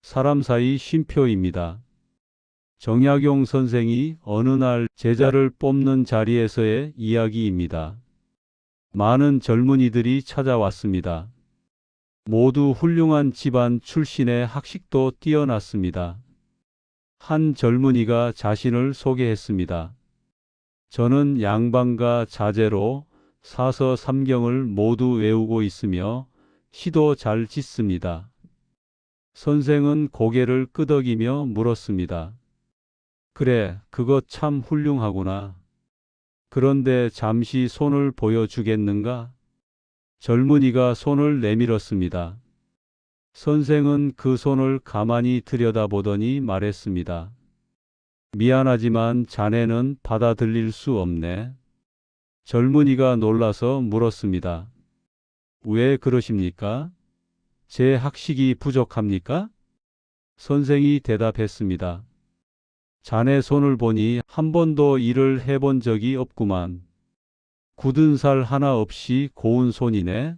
사람 사이 쉼표입니다. 정약용 선생이 어느 날 제자를 뽑는 자리에서의 이야기입니다. 많은 젊은이들이 찾아왔습니다. 모두 훌륭한 집안 출신의 학식도 뛰어났습니다. 한 젊은이가 자신을 소개했습니다. 저는 양반과 자제로 사서 삼경을 모두 외우고 있으며 시도 잘 짓습니다. 선생은 고개를 끄덕이며 물었습니다. 그래, 그거 참 훌륭하구나. 그런데 잠시 손을 보여주겠는가? 젊은이가 손을 내밀었습니다. 선생은 그 손을 가만히 들여다보더니 말했습니다. 미안하지만 자네는 받아들일 수 없네. 젊은이가 놀라서 물었습니다. 왜 그러십니까? 제 학식이 부족합니까? 선생이 대답했습니다. 자네 손을 보니 한 번도 일을 해본 적이 없구만. 굳은 살 하나 없이 고운 손이네.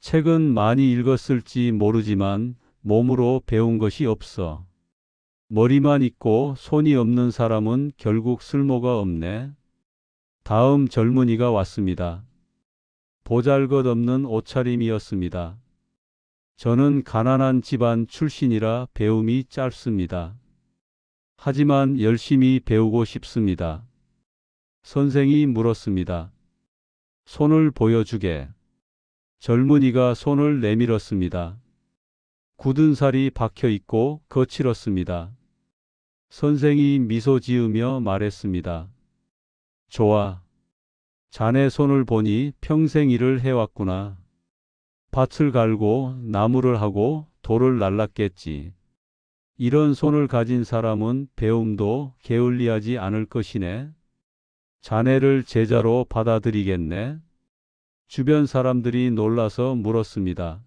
책은 많이 읽었을지 모르지만 몸으로 배운 것이 없어. 머리만 있고 손이 없는 사람은 결국 쓸모가 없네. 다음 젊은이가 왔습니다. 보잘것없는 옷차림이었습니다. 저는 가난한 집안 출신이라 배움이 짧습니다. 하지만 열심히 배우고 싶습니다. 선생이 물었습니다. 손을 보여주게. 젊은이가 손을 내밀었습니다. 굳은 살이 박혀 있고 거칠었습니다. 선생이 미소 지으며 말했습니다. 좋아. 자네 손을 보니 평생 일을 해왔구나. 밭을 갈고 나무를 하고 돌을 날랐겠지. 이런 손을 가진 사람은 배움도 게을리하지 않을 것이네. 자네를 제자로 받아들이겠네. 주변 사람들이 놀라서 물었습니다.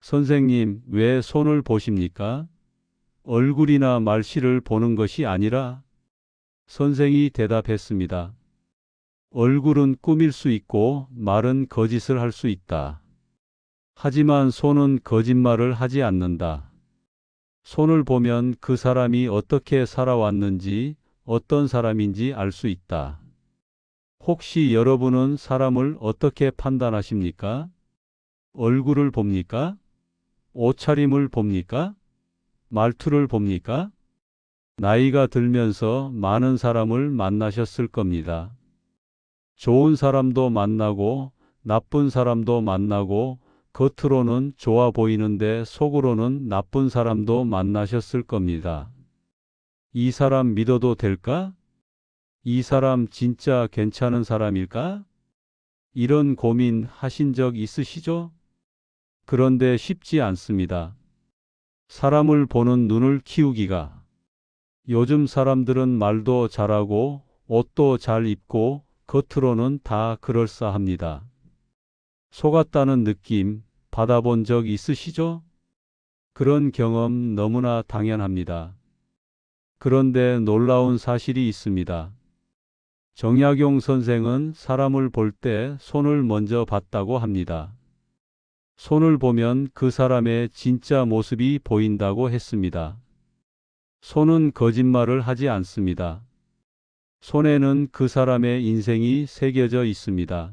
선생님, 왜 손을 보십니까? 얼굴이나 말씨를 보는 것이 아니라? 선생이 대답했습니다. 얼굴은 꾸밀 수 있고 말은 거짓을 할 수 있다. 하지만 손은 거짓말을 하지 않는다. 손을 보면 그 사람이 어떻게 살아왔는지, 어떤 사람인지 알 수 있다. 혹시 여러분은 사람을 어떻게 판단하십니까? 얼굴을 봅니까? 옷차림을 봅니까? 말투를 봅니까? 나이가 들면서 많은 사람을 만나셨을 겁니다. 좋은 사람도 만나고 나쁜 사람도 만나고 겉으로는 좋아 보이는데 속으로는 나쁜 사람도 만나셨을 겁니다. 이 사람 믿어도 될까? 이 사람 진짜 괜찮은 사람일까? 이런 고민 하신 적 있으시죠? 그런데 쉽지 않습니다. 사람을 보는 눈을 키우기가. 요즘 사람들은 말도 잘하고 옷도 잘 입고 겉으로는 다 그럴싸합니다. 속았다는 느낌 받아본 적 있으시죠? 그런 경험 너무나 당연합니다. 그런데 놀라운 사실이 있습니다. 정약용 선생은 사람을 볼 때 손을 먼저 봤다고 합니다. 손을 보면 그 사람의 진짜 모습이 보인다고 했습니다. 손은 거짓말을 하지 않습니다. 손에는 그 사람의 인생이 새겨져 있습니다.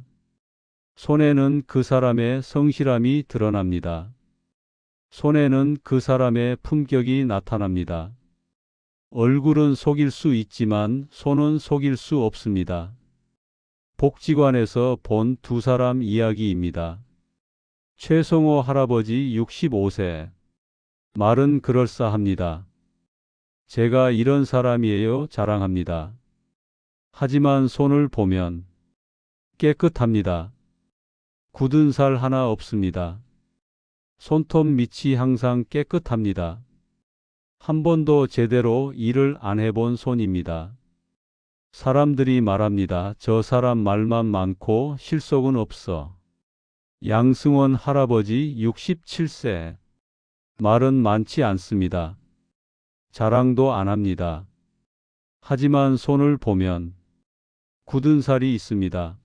손에는 그 사람의 성실함이 드러납니다. 손에는 그 사람의 품격이 나타납니다. 얼굴은 속일 수 있지만 손은 속일 수 없습니다. 복지관에서 본 두 사람 이야기입니다. 최성호 할아버지 65세. 말은 그럴싸합니다. 제가 이런 사람이에요 자랑합니다. 하지만 손을 보면 깨끗합니다. 굳은 살 하나 없습니다. 손톱 밑이 항상 깨끗합니다. 한 번도 제대로 일을 안 해본 손입니다. 사람들이 말합니다. 저 사람 말만 많고 실속은 없어. 양승원 할아버지 67세. 말은 많지 않습니다. 자랑도 안 합니다. 하지만 손을 보면 굳은 살이 있습니다.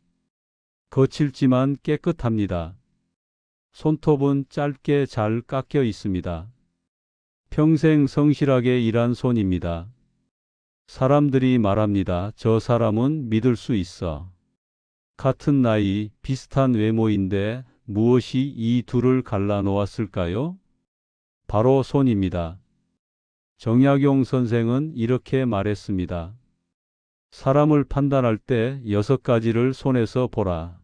거칠지만 깨끗합니다. 손톱은 짧게 잘 깎여 있습니다. 평생 성실하게 일한 손입니다. 사람들이 말합니다. 저 사람은 믿을 수 있어. 같은 나이, 비슷한 외모인데 무엇이 이 둘을 갈라놓았을까요? 바로 손입니다. 정약용 선생은 이렇게 말했습니다. 사람을 판단할 때 6가지를 손에서 보라.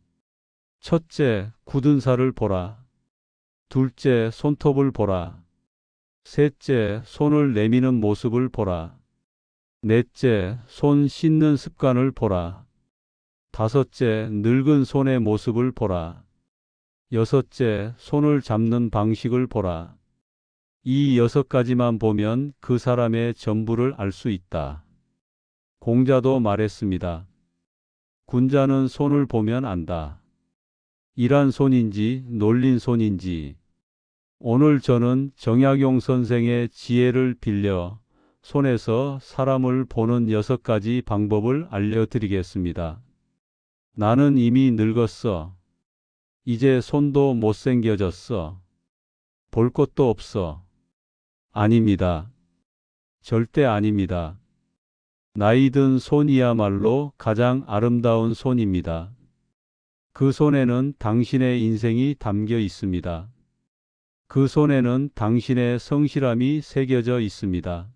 첫째, 굳은 살을 보라. 둘째, 손톱을 보라. 셋째, 손을 내미는 모습을 보라. 넷째, 손 씻는 습관을 보라. 다섯째, 늙은 손의 모습을 보라. 여섯째, 손을 잡는 방식을 보라. 이 6가지만 보면 그 사람의 전부를 알 수 있다. 공자도 말했습니다. 군자는 손을 보면 안다. 일한 손인지 놀린 손인지. 오늘 저는 정약용 선생의 지혜를 빌려 손에서 사람을 보는 6가지 방법을 알려드리겠습니다. 나는 이미 늙었어. 이제 손도 못생겨졌어. 볼 것도 없어. 아닙니다. 절대 아닙니다. 나이 든 손이야말로 가장 아름다운 손입니다. 그 손에는 당신의 인생이 담겨 있습니다. 그 손에는 당신의 성실함이 새겨져 있습니다.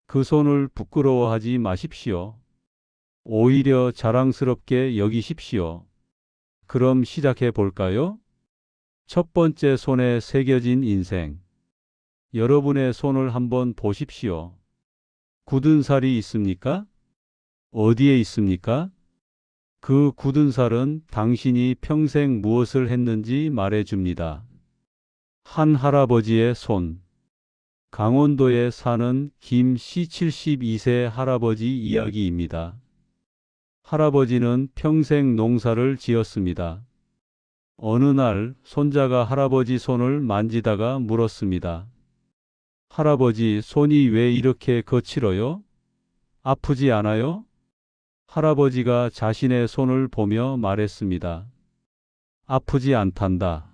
그 손을 부끄러워하지 마십시오. 오히려 자랑스럽게 여기십시오. 그럼 시작해 볼까요? 첫 번째, 손에 새겨진 인생. 여러분의 손을 한번 보십시오. 굳은 살이 있습니까? 어디에 있습니까? 그 굳은 살은 당신이 평생 무엇을 했는지 말해줍니다. 한 할아버지의 손. 강원도에 사는 김 씨 72세 할아버지 이야기입니다. 할아버지는 평생 농사를 지었습니다. 어느 날 손자가 할아버지 손을 만지다가 물었습니다. 할아버지, 손이 왜 이렇게 거칠어요? 아프지 않아요? 할아버지가 자신의 손을 보며 말했습니다. 아프지 않단다.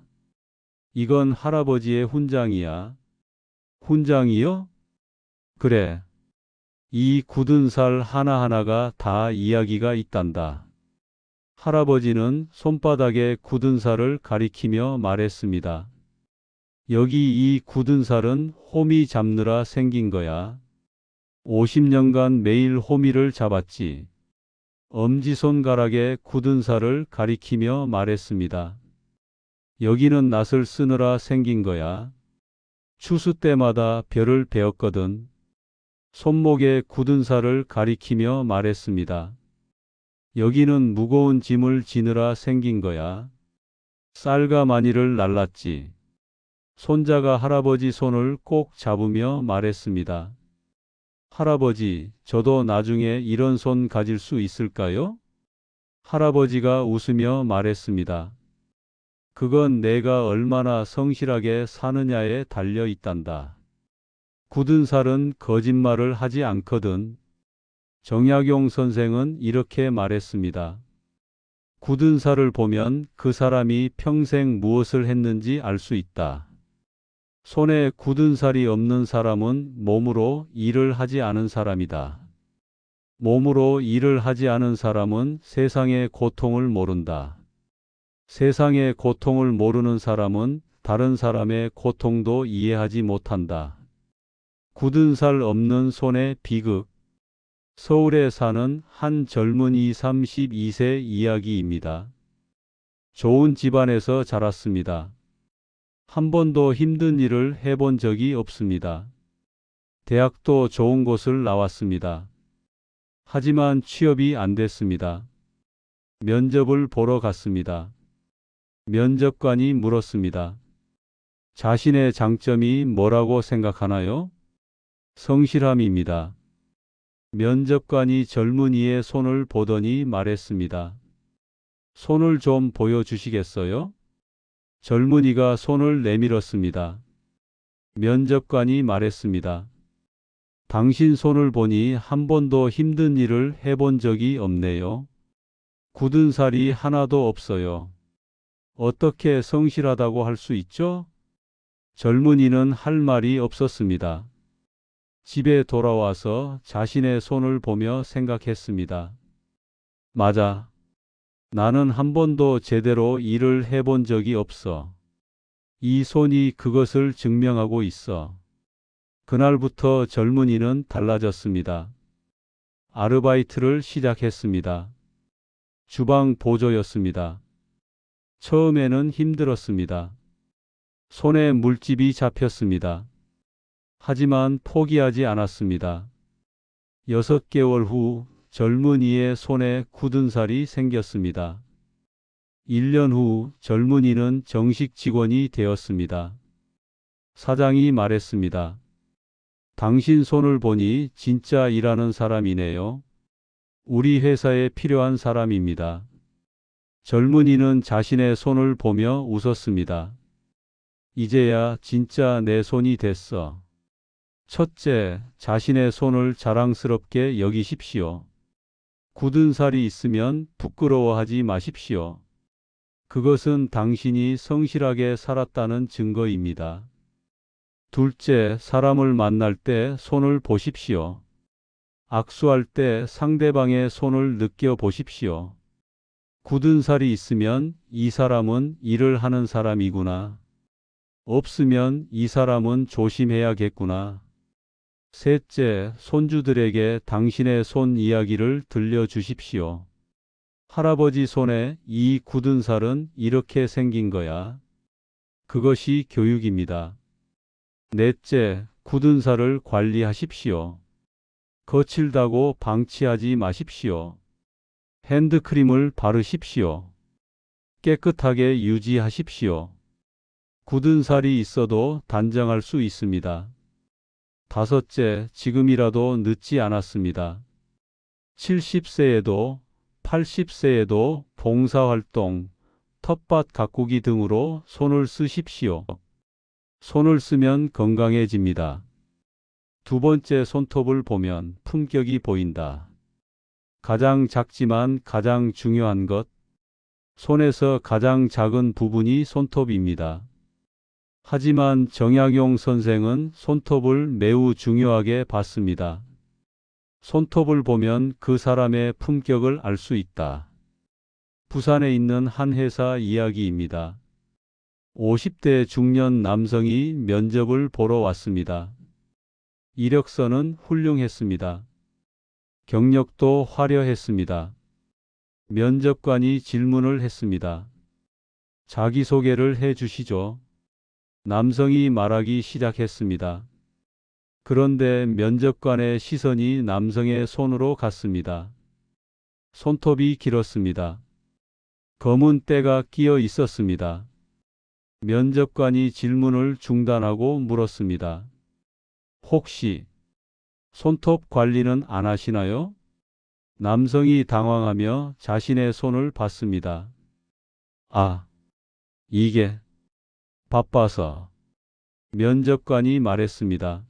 이건 할아버지의 훈장이야. 훈장이요? 그래. 이 굳은 살 하나하나가 다 이야기가 있단다. 할아버지는 손바닥에 굳은 살을 가리키며 말했습니다. 여기 이 굳은 살은 호미 잡느라 생긴 거야. 50년간 매일 호미를 잡았지. 엄지손가락에 굳은 살을 가리키며 말했습니다. 여기는 낫을 쓰느라 생긴 거야. 추수 때마다 벼를 베었거든. 손목에 굳은 살을 가리키며 말했습니다. 여기는 무거운 짐을 지느라 생긴 거야. 쌀과 마니를 날랐지. 손자가 할아버지 손을 꼭 잡으며 말했습니다. 할아버지, 저도 나중에 이런 손 가질 수 있을까요? 할아버지가 웃으며 말했습니다. 그건 내가 얼마나 성실하게 사느냐에 달려 있단다. 굳은 살은 거짓말을 하지 않거든. 정약용 선생은 이렇게 말했습니다. 굳은 살을 보면 그 사람이 평생 무엇을 했는지 알 수 있다. 손에 굳은 살이 없는 사람은 몸으로 일을 하지 않은 사람이다. 몸으로 일을 하지 않은 사람은 세상의 고통을 모른다. 세상의 고통을 모르는 사람은 다른 사람의 고통도 이해하지 못한다. 굳은 살 없는 손의 비극. 서울에 사는 한 젊은이 32세 이야기입니다. 좋은 집안에서 자랐습니다. 한 번도 힘든 일을 해본 적이 없습니다. 대학도 좋은 곳을 나왔습니다. 하지만 취업이 안 됐습니다. 면접을 보러 갔습니다. 면접관이 물었습니다. 자신의 장점이 뭐라고 생각하나요? 성실함입니다. 면접관이 젊은이의 손을 보더니 말했습니다. 손을 좀 보여주시겠어요? 젊은이가 손을 내밀었습니다. 면접관이 말했습니다. 당신 손을 보니 한 번도 힘든 일을 해본 적이 없네요. 굳은 살이 하나도 없어요. 어떻게 성실하다고 할 수 있죠? 젊은이는 할 말이 없었습니다. 집에 돌아와서 자신의 손을 보며 생각했습니다. 맞아. 나는 한 번도 제대로 일을 해본 적이 없어. 이 손이 그것을 증명하고 있어. 그날부터 젊은이는 달라졌습니다. 아르바이트를 시작했습니다. 주방 보조였습니다. 처음에는 힘들었습니다. 손에 물집이 잡혔습니다. 하지만 포기하지 않았습니다. 6개월 후 젊은이의 손에 굳은 살이 생겼습니다. 1년 후 젊은이는 정식 직원이 되었습니다. 사장이 말했습니다. 당신 손을 보니 진짜 일하는 사람이네요. 우리 회사에 필요한 사람입니다. 젊은이는 자신의 손을 보며 웃었습니다. 이제야 진짜 내 손이 됐어. 첫째, 자신의 손을 자랑스럽게 여기십시오. 굳은 살이 있으면 부끄러워하지 마십시오. 그것은 당신이 성실하게 살았다는 증거입니다. 둘째, 사람을 만날 때 손을 보십시오. 악수할 때 상대방의 손을 느껴보십시오. 굳은 살이 있으면 이 사람은 일을 하는 사람이구나. 없으면 이 사람은 조심해야겠구나. 셋째, 손주들에게 당신의 손 이야기를 들려주십시오. 할아버지 손에 이 굳은 살은 이렇게 생긴 거야. 그것이 교육입니다. 넷째, 굳은 살을 관리하십시오. 거칠다고 방치하지 마십시오. 핸드크림을 바르십시오. 깨끗하게 유지하십시오. 굳은 살이 있어도 단정할 수 있습니다. 다섯째, 지금이라도 늦지 않았습니다. 70세에도 80세에도 봉사활동, 텃밭 가꾸기 등으로 손을 쓰십시오. 손을 쓰면 건강해집니다. 두 번째, 손톱을 보면 품격이 보인다. 가장 작지만 가장 중요한 것, 손에서 가장 작은 부분이 손톱입니다. 하지만 정약용 선생은 손톱을 매우 중요하게 봤습니다. 손톱을 보면 그 사람의 품격을 알 수 있다. 부산에 있는 한 회사 이야기입니다. 50대 중년 남성이 면접을 보러 왔습니다. 이력서는 훌륭했습니다. 경력도 화려했습니다. 면접관이 질문을 했습니다. 자기소개를 해 주시죠. 남성이 말하기 시작했습니다. 그런데 면접관의 시선이 남성의 손으로 갔습니다. 손톱이 길었습니다. 검은 때가 끼어 있었습니다. 면접관이 질문을 중단하고 물었습니다. 혹시 손톱 관리는 안 하시나요? 남성이 당황하며 자신의 손을 봤습니다. 아, 이게 바빠서. 면접관이 말했습니다.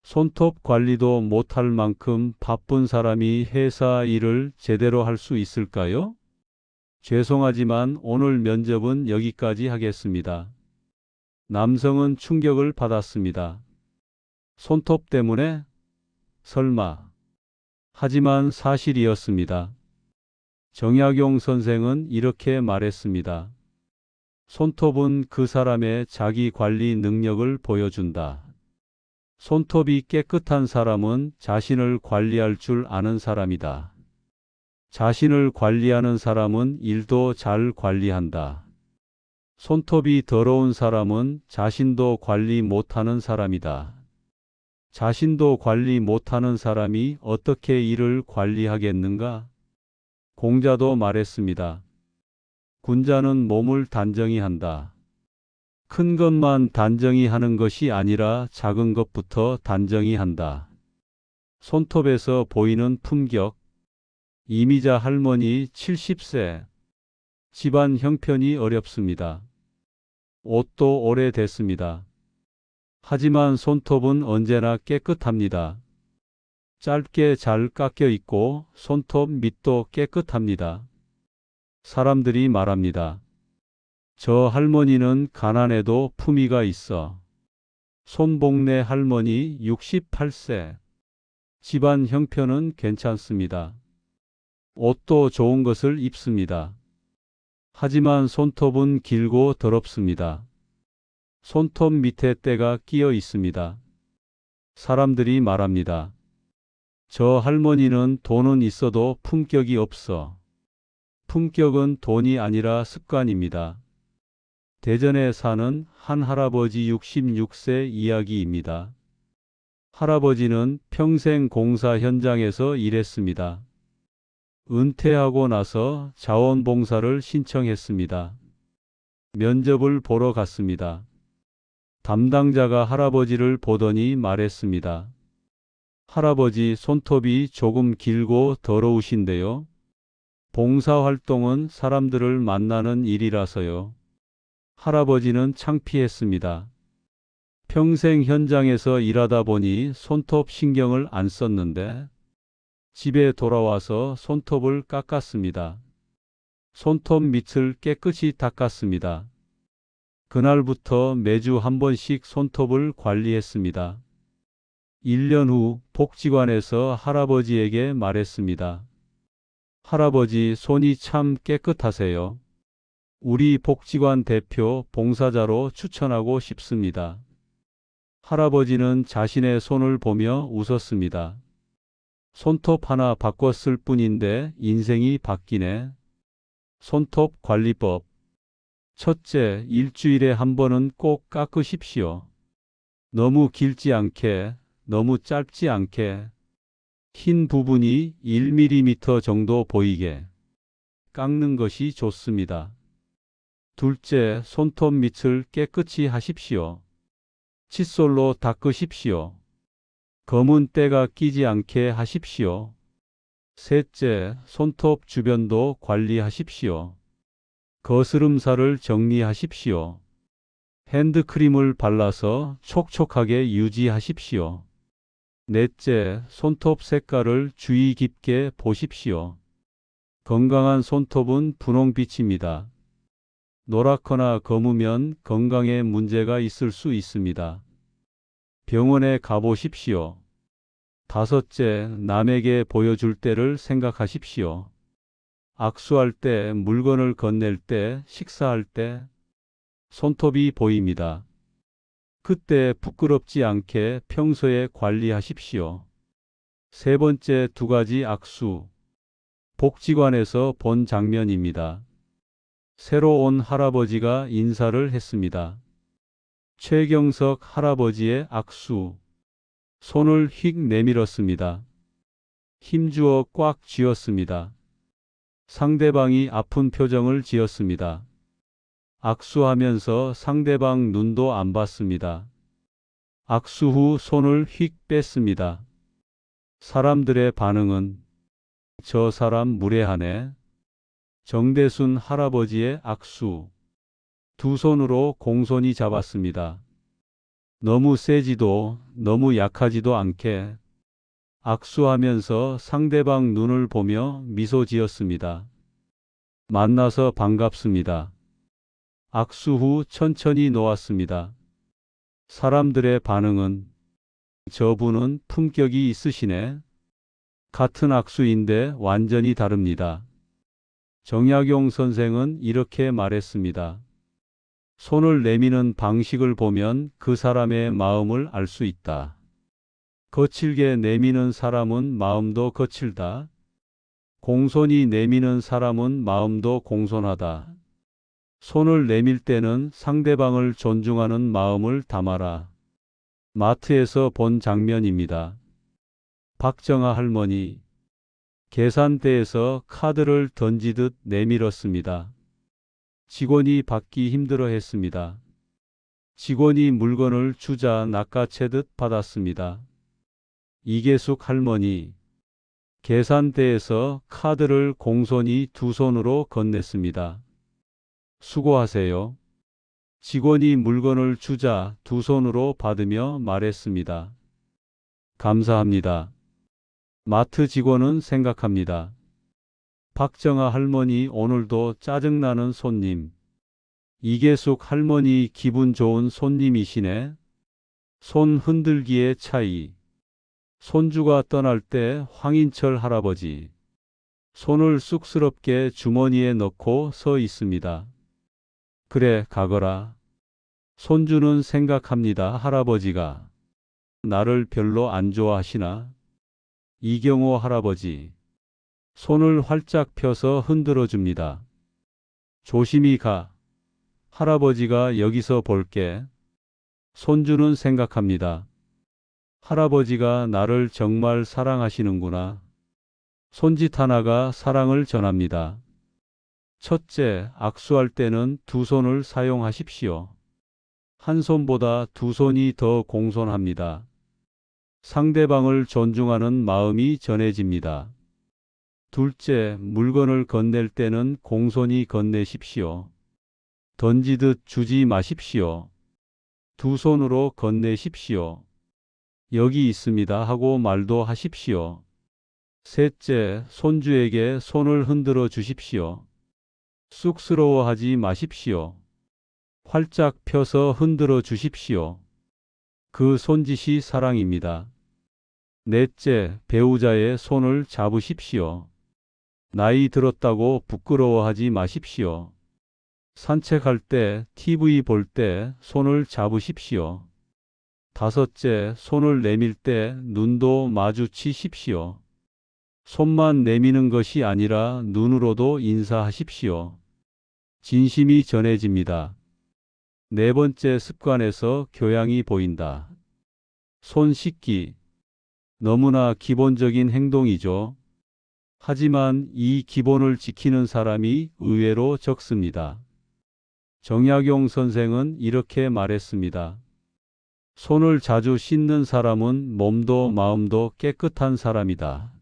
손톱 관리도 못할 만큼 바쁜 사람이 회사 일을 제대로 할 수 있을까요? 죄송하지만 오늘 면접은 여기까지 하겠습니다. 남성은 충격을 받았습니다. 손톱 때문에? 설마. 하지만 사실이었습니다. 정약용 선생은 이렇게 말했습니다. 손톱은 그 사람의 자기 관리 능력을 보여준다. 손톱이 깨끗한 사람은 자신을 관리할 줄 아는 사람이다. 자신을 관리하는 사람은 일도 잘 관리한다. 손톱이 더러운 사람은 자신도 관리 못하는 사람이다. 자신도 관리 못하는 사람이 어떻게 일을 관리하겠는가? 공자도 말했습니다. 군자는 몸을 단정히 한다. 큰 것만 단정히 하는 것이 아니라 작은 것부터 단정히 한다. 손톱에서 보이는 품격. 이미자 할머니 70세. 집안 형편이 어렵습니다. 옷도 오래됐습니다. 하지만 손톱은 언제나 깨끗합니다. 짧게 잘 깎여 있고 손톱 밑도 깨끗합니다. 사람들이 말합니다. 저 할머니는 가난해도 품위가 있어. 손복래 할머니 68세. 집안 형편은 괜찮습니다. 옷도 좋은 것을 입습니다. 하지만 손톱은 길고 더럽습니다. 손톱 밑에 때가 끼어 있습니다. 사람들이 말합니다. 저 할머니는 돈은 있어도 품격이 없어. 품격은 돈이 아니라 습관입니다. 대전에 사는 한 할아버지 66세 이야기입니다. 할아버지는 평생 공사 현장에서 일했습니다. 은퇴하고 나서 자원봉사를 신청했습니다. 면접을 보러 갔습니다. 담당자가 할아버지를 보더니 말했습니다. 할아버지 손톱이 조금 길고 더러우신데요. 봉사활동은 사람들을 만나는 일이라서요. 할아버지는 창피했습니다. 평생 현장에서 일하다 보니 손톱 신경을 안 썼는데 집에 돌아와서 손톱을 깎았습니다. 손톱 밑을 깨끗이 닦았습니다. 그날부터 매주 한 번씩 손톱을 관리했습니다. 1년 후 복지관에서 할아버지에게 말했습니다. 할아버지 손이 참 깨끗하세요. 우리 복지관 대표 봉사자로 추천하고 싶습니다. 할아버지는 자신의 손을 보며 웃었습니다. 손톱 하나 바꿨을 뿐인데 인생이 바뀌네. 손톱 관리법. 첫째, 일주일에 한 번은 꼭 깎으십시오. 너무 길지 않게, 너무 짧지 않게, 흰 부분이 1mm 정도 보이게 깎는 것이 좋습니다. 둘째, 손톱 밑을 깨끗이 하십시오. 칫솔로 닦으십시오. 검은 때가 끼지 않게 하십시오. 셋째, 손톱 주변도 관리하십시오. 거스름살을 정리하십시오. 핸드크림을 발라서 촉촉하게 유지하십시오. 넷째, 손톱 색깔을 주의 깊게 보십시오. 건강한 손톱은 분홍빛입니다. 노랗거나 검으면 건강에 문제가 있을 수 있습니다. 병원에 가보십시오. 다섯째, 남에게 보여줄 때를 생각하십시오. 악수할 때, 물건을 건넬 때, 식사할 때 손톱이 보입니다. 그때 부끄럽지 않게 평소에 관리하십시오. 세 번째, 두 가지 악수. 복지관에서 본 장면입니다. 새로 온 할아버지가 인사를 했습니다. 최경석 할아버지의 악수. 손을 휙 내밀었습니다. 힘주어 꽉 쥐었습니다. 상대방이 아픈 표정을 지었습니다. 악수하면서 상대방 눈도 안 봤습니다. 악수 후 손을 휙 뺐습니다. 사람들의 반응은 저 사람 무례하네. 정대순 할아버지의 악수. 두 손으로 공손히 잡았습니다. 너무 세지도 너무 약하지도 않게 악수하면서 상대방 눈을 보며 미소 지었습니다. 만나서 반갑습니다. 악수 후 천천히 놓았습니다. 사람들의 반응은 저분은 품격이 있으시네. 같은 악수인데 완전히 다릅니다. 정약용 선생은 이렇게 말했습니다. 손을 내미는 방식을 보면 그 사람의 마음을 알 수 있다. 거칠게 내미는 사람은 마음도 거칠다. 공손히 내미는 사람은 마음도 공손하다. 손을 내밀 때는 상대방을 존중하는 마음을 담아라. 마트에서 본 장면입니다. 박정아 할머니. 계산대에서 카드를 던지듯 내밀었습니다. 직원이 받기 힘들어 했습니다. 직원이 물건을 주자 낚아채듯 받았습니다. 이계숙 할머니. 계산대에서 카드를 공손히 두 손으로 건넸습니다. 수고하세요. 직원이 물건을 주자 두 손으로 받으며 말했습니다. 감사합니다. 마트 직원은 생각합니다. 박정아 할머니 오늘도 짜증나는 손님. 이계숙 할머니 기분 좋은 손님이시네. 손 흔들기의 차이. 손주가 떠날 때 황인철 할아버지. 손을 쑥스럽게 주머니에 넣고 서 있습니다. 그래, 가거라. 손주는 생각합니다. 할아버지가 나를 별로 안 좋아하시나? 이경호 할아버지. 손을 활짝 펴서 흔들어 줍니다. 조심히 가. 할아버지가 여기서 볼게. 손주는 생각합니다. 할아버지가 나를 정말 사랑하시는구나. 손짓 하나가 사랑을 전합니다. 첫째, 악수할 때는 두 손을 사용하십시오. 한 손보다 두 손이 더 공손합니다. 상대방을 존중하는 마음이 전해집니다. 둘째, 물건을 건넬 때는 공손히 건네십시오. 던지듯 주지 마십시오. 두 손으로 건네십시오. 여기 있습니다 하고 말도 하십시오. 셋째, 손주에게 손을 흔들어 주십시오. 쑥스러워하지 마십시오. 활짝 펴서 흔들어 주십시오. 그 손짓이 사랑입니다. 넷째, 배우자의 손을 잡으십시오. 나이 들었다고 부끄러워하지 마십시오. 산책할 때, TV 볼 때 손을 잡으십시오. 다섯째, 손을 내밀 때 눈도 마주치십시오. 손만 내미는 것이 아니라 눈으로도 인사하십시오. 진심이 전해집니다. 네 번째 습관에서 교양이 보인다. 손 씻기. 너무나 기본적인 행동이죠. 하지만 이 기본을 지키는 사람이 의외로 적습니다. 정약용 선생은 이렇게 말했습니다. 손을 자주 씻는 사람은 몸도 마음도 깨끗한 사람이다.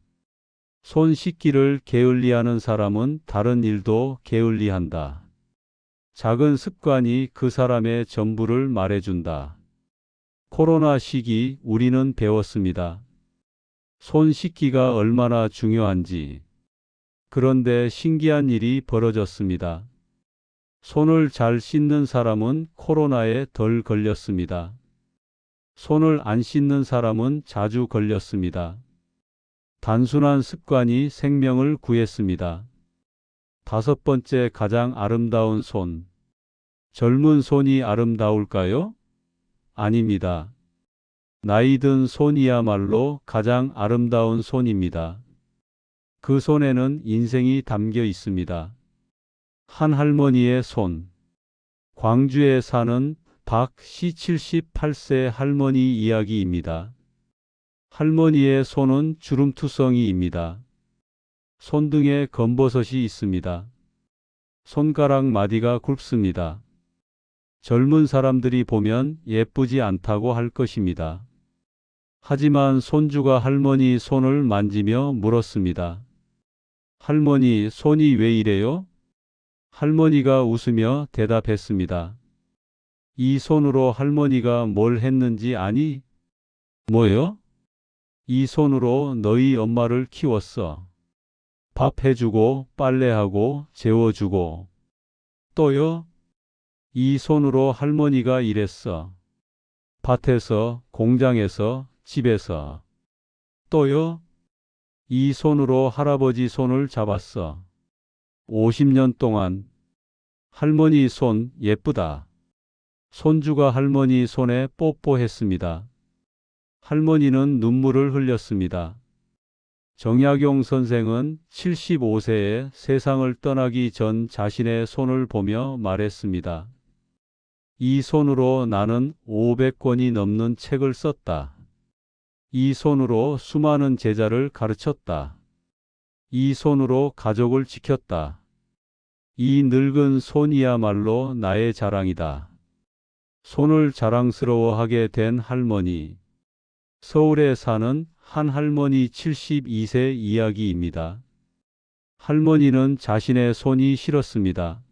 손 씻기를 게을리하는 사람은 다른 일도 게을리한다. 작은 습관이 그 사람의 전부를 말해준다. 코로나 시기 우리는 배웠습니다. 손 씻기가 얼마나 중요한지. 그런데 신기한 일이 벌어졌습니다. 손을 잘 씻는 사람은 코로나에 덜 걸렸습니다. 손을 안 씻는 사람은 자주 걸렸습니다. 단순한 습관이 생명을 구했습니다. 다섯 번째, 가장 아름다운 손. 젊은 손이 아름다울까요? 아닙니다. 나이 든 손이야말로 가장 아름다운 손입니다. 그 손에는 인생이 담겨 있습니다. 한 할머니의 손. 광주에 사는 박씨 78세 할머니 이야기입니다. 할머니의 손은 주름투성이입니다. 손등에 검버섯이 있습니다. 손가락 마디가 굵습니다. 젊은 사람들이 보면 예쁘지 않다고 할 것입니다. 하지만 손주가 할머니 손을 만지며 물었습니다. 할머니, 손이 왜 이래요? 할머니가 웃으며 대답했습니다. 이 손으로 할머니가 뭘 했는지 아니? 뭐요? 이 손으로 너희 엄마를 키웠어. 밥 해주고 빨래하고 재워주고. 또요? 이 손으로 할머니가 일했어. 밭에서, 공장에서, 집에서. 또요? 이 손으로 할아버지 손을 잡았어. 50년 동안. 할머니 손 예쁘다. 손주가 할머니 손에 뽀뽀했습니다. 할머니는 눈물을 흘렸습니다. 정약용 선생은 75세에 세상을 떠나기 전 자신의 손을 보며 말했습니다. 이 손으로 나는 500권이 넘는 책을 썼다. 이 손으로 수많은 제자를 가르쳤다. 이 손으로 가족을 지켰다. 이 늙은 손이야말로 나의 자랑이다. 손을 자랑스러워하게 된 할머니. 서울에 사는 한 할머니 72세 이야기입니다. 할머니는 자신의 손이 시렸습니다.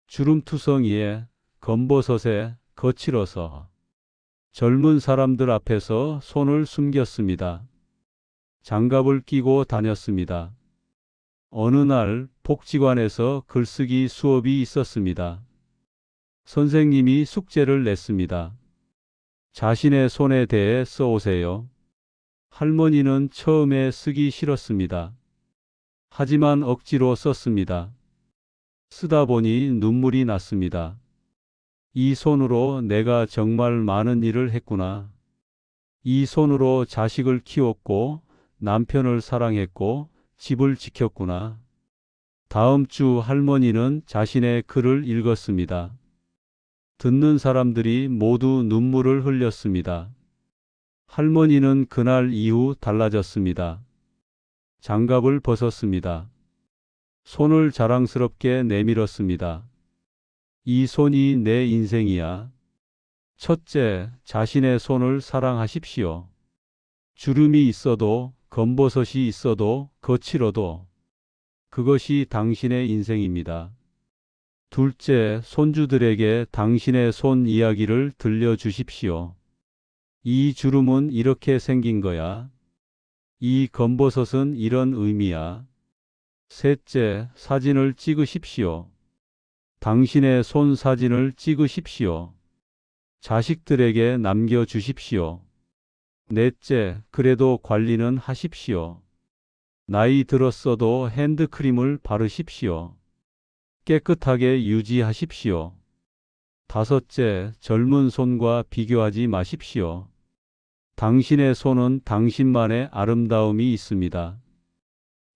주름투성이에, 검버섯에, 거칠어서. 젊은 사람들 앞에서 손을 숨겼습니다. 장갑을 끼고 다녔습니다. 어느 날 복지관에서 글쓰기 수업이 있었습니다. 선생님이 숙제를 냈습니다. 자신의 손에 대해 써오세요. 할머니는 처음에 쓰기 싫었습니다. 하지만 억지로 썼습니다. 쓰다 보니 눈물이 났습니다. 이 손으로 내가 정말 많은 일을 했구나. 이 손으로 자식을 키웠고 남편을 사랑했고 집을 지켰구나. 다음 주 할머니는 자신의 글을 읽었습니다. 듣는 사람들이 모두 눈물을 흘렸습니다. 할머니는 그날 이후 달라졌습니다. 장갑을 벗었습니다. 손을 자랑스럽게 내밀었습니다. 이 손이 내 인생이야. 첫째, 자신의 손을 사랑하십시오. 주름이 있어도, 검버섯이 있어도, 거칠어도 그것이 당신의 인생입니다. 둘째, 손주들에게 당신의 손 이야기를 들려주십시오. 이 주름은 이렇게 생긴 거야. 이 검버섯은 이런 의미야. 셋째, 사진을 찍으십시오. 당신의 손 사진을 찍으십시오. 자식들에게 남겨주십시오. 넷째, 그래도 관리는 하십시오. 나이 들었어도 핸드크림을 바르십시오. 깨끗하게 유지하십시오. 다섯째, 젊은 손과 비교하지 마십시오. 당신의 손은 당신만의 아름다움이 있습니다.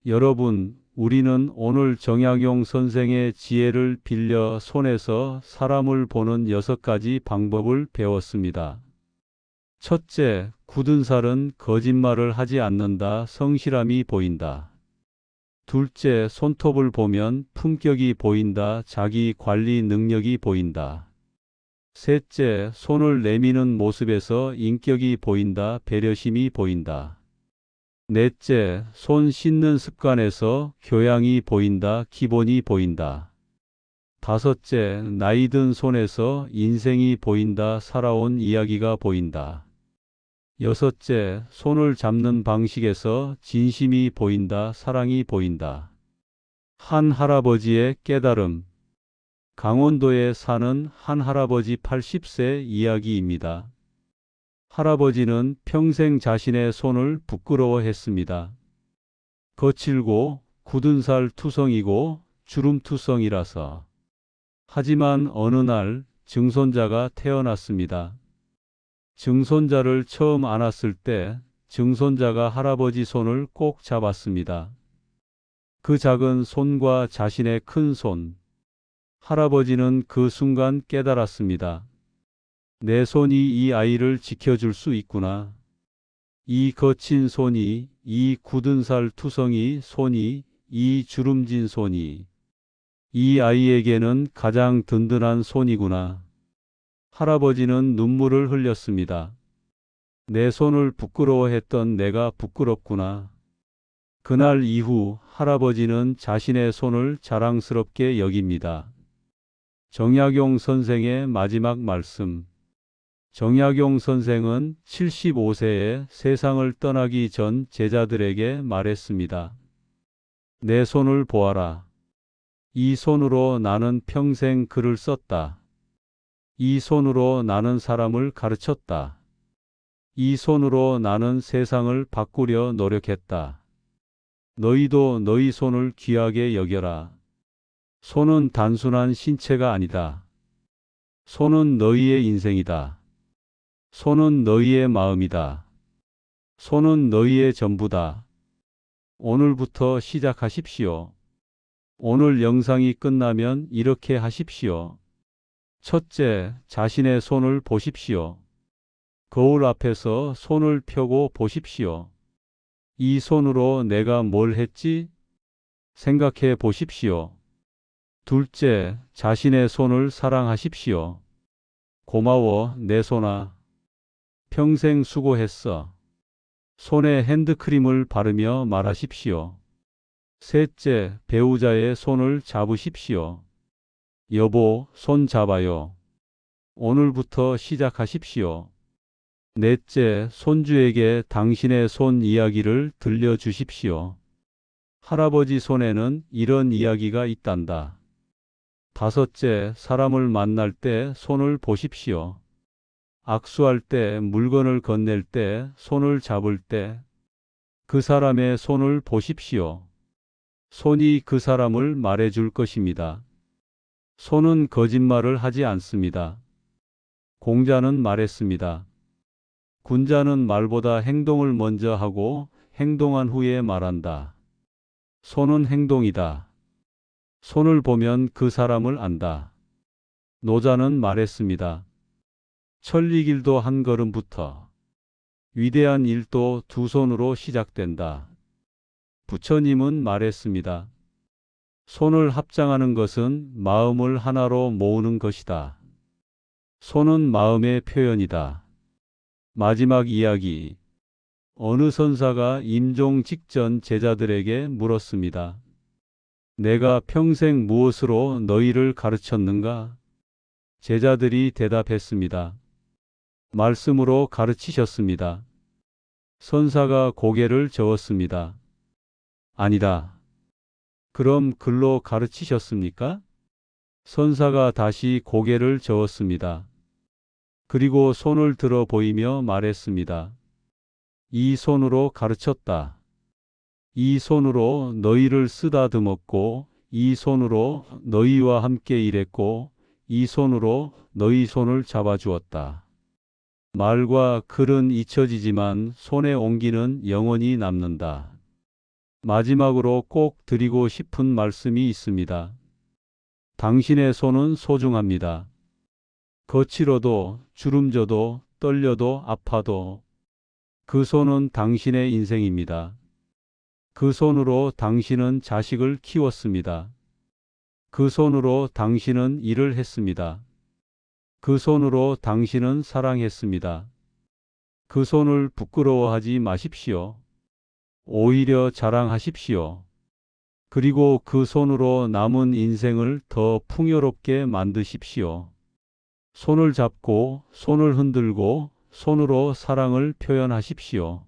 여러분, 우리는 오늘 정약용 선생의 지혜를 빌려 손에서 사람을 보는 6가지 방법을 배웠습니다. 첫째, 굳은 살은 거짓말을 하지 않는다. 성실함이 보인다. 둘째, 손톱을 보면 품격이 보인다. 자기 관리 능력이 보인다. 셋째, 손을 내미는 모습에서 인격이 보인다. 배려심이 보인다. 넷째, 손 씻는 습관에서 교양이 보인다. 기본이 보인다. 다섯째, 나이 든 손에서 인생이 보인다. 살아온 이야기가 보인다. 여섯째, 손을 잡는 방식에서 진심이 보인다. 사랑이 보인다. 한 할아버지의 깨달음. 강원도에 사는 한 할아버지 80세 이야기입니다. 할아버지는 평생 자신의 손을 부끄러워했습니다. 거칠고 굳은 살 투성이고 주름 투성이라서. 하지만 어느 날 증손자가 태어났습니다. 증손자를 처음 안았을 때 증손자가 할아버지 손을 꼭 잡았습니다. 그 작은 손과 자신의 큰 손. 할아버지는 그 순간 깨달았습니다. 내 손이 이 아이를 지켜줄 수 있구나. 이 거친 손이, 이 굳은 살 투성이 손이, 이 주름진 손이 이 아이에게는 가장 든든한 손이구나. 할아버지는 눈물을 흘렸습니다. 내 손을 부끄러워했던 내가 부끄럽구나. 그날 이후 할아버지는 자신의 손을 자랑스럽게 여깁니다. 정약용 선생의 마지막 말씀. 정약용 선생은 75세에 세상을 떠나기 전 제자들에게 말했습니다. 내 손을 보아라. 이 손으로 나는 평생 글을 썼다. 이 손으로 나는 사람을 가르쳤다. 이 손으로 나는 세상을 바꾸려 노력했다. 너희도 너희 손을 귀하게 여겨라. 손은 단순한 신체가 아니다. 손은 너희의 인생이다. 손은 너희의 마음이다. 손은 너희의 전부다. 오늘부터 시작하십시오. 오늘 영상이 끝나면 이렇게 하십시오. 첫째, 자신의 손을 보십시오. 거울 앞에서 손을 펴고 보십시오. 이 손으로 내가 뭘 했지? 생각해 보십시오. 둘째, 자신의 손을 사랑하십시오. 고마워, 내 손아. 평생 수고했어. 손에 핸드크림을 바르며 말하십시오. 셋째, 배우자의 손을 잡으십시오. 여보, 손 잡아요. 오늘부터 시작하십시오. 넷째, 손주에게 당신의 손 이야기를 들려주십시오. 할아버지 손에는 이런 이야기가 있단다. 5째, 사람을 만날 때 손을 보십시오. 악수할 때, 물건을 건넬 때, 손을 잡을 때, 그 사람의 손을 보십시오. 손이 그 사람을 말해줄 것입니다. 손은 거짓말을 하지 않습니다. 공자는 말했습니다. 군자는 말보다 행동을 먼저 하고 행동한 후에 말한다. 손은 행동이다. 손을 보면 그 사람을 안다. 노자는 말했습니다. 천리길도 한 걸음부터, 위대한 일도 두 손으로 시작된다. 부처님은 말했습니다. 손을 합장하는 것은 마음을 하나로 모으는 것이다. 손은 마음의 표현이다. 마지막 이야기. 어느 선사가 임종 직전 제자들에게 물었습니다. 내가 평생 무엇으로 너희를 가르쳤는가? 제자들이 대답했습니다. 말씀으로 가르치셨습니다. 선사가 고개를 저었습니다. 아니다. 그럼 글로 가르치셨습니까? 선사가 다시 고개를 저었습니다. 그리고 손을 들어 보이며 말했습니다. 이 손으로 가르쳤다. 이 손으로 너희를 쓰다듬었고, 이 손으로 너희와 함께 일했고, 이 손으로 너희 손을 잡아주었다. 말과 글은 잊혀지지만 손의 온기는 영원히 남는다. 마지막으로 꼭 드리고 싶은 말씀이 있습니다. 당신의 손은 소중합니다. 거칠어도 주름져도 떨려도 아파도 그 손은 당신의 인생입니다. 그 손으로 당신은 자식을 키웠습니다. 그 손으로 당신은 일을 했습니다. 그 손으로 당신은 사랑했습니다. 그 손을 부끄러워하지 마십시오. 오히려 자랑하십시오. 그리고 그 손으로 남은 인생을 더 풍요롭게 만드십시오. 손을 잡고 손을 흔들고 손으로 사랑을 표현하십시오.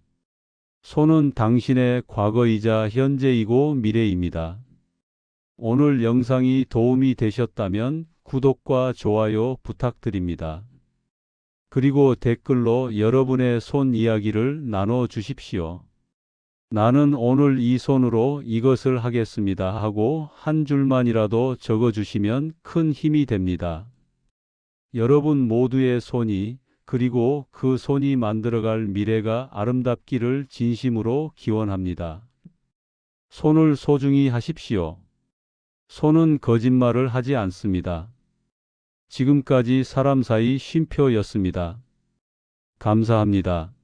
손은 당신의 과거이자 현재이고 미래입니다. 오늘 영상이 도움이 되셨다면 구독과 좋아요 부탁드립니다. 그리고 댓글로 여러분의 손 이야기를 나눠 주십시오. 나는 오늘 이 손으로 이것을 하겠습니다 하고 한 줄만이라도 적어 주시면 큰 힘이 됩니다. 여러분 모두의 손이 그리고 그 손이 만들어갈 미래가 아름답기를 진심으로 기원합니다. 손을 소중히 하십시오. 손은 거짓말을 하지 않습니다. 지금까지 사람 사이 쉼표였습니다. 감사합니다.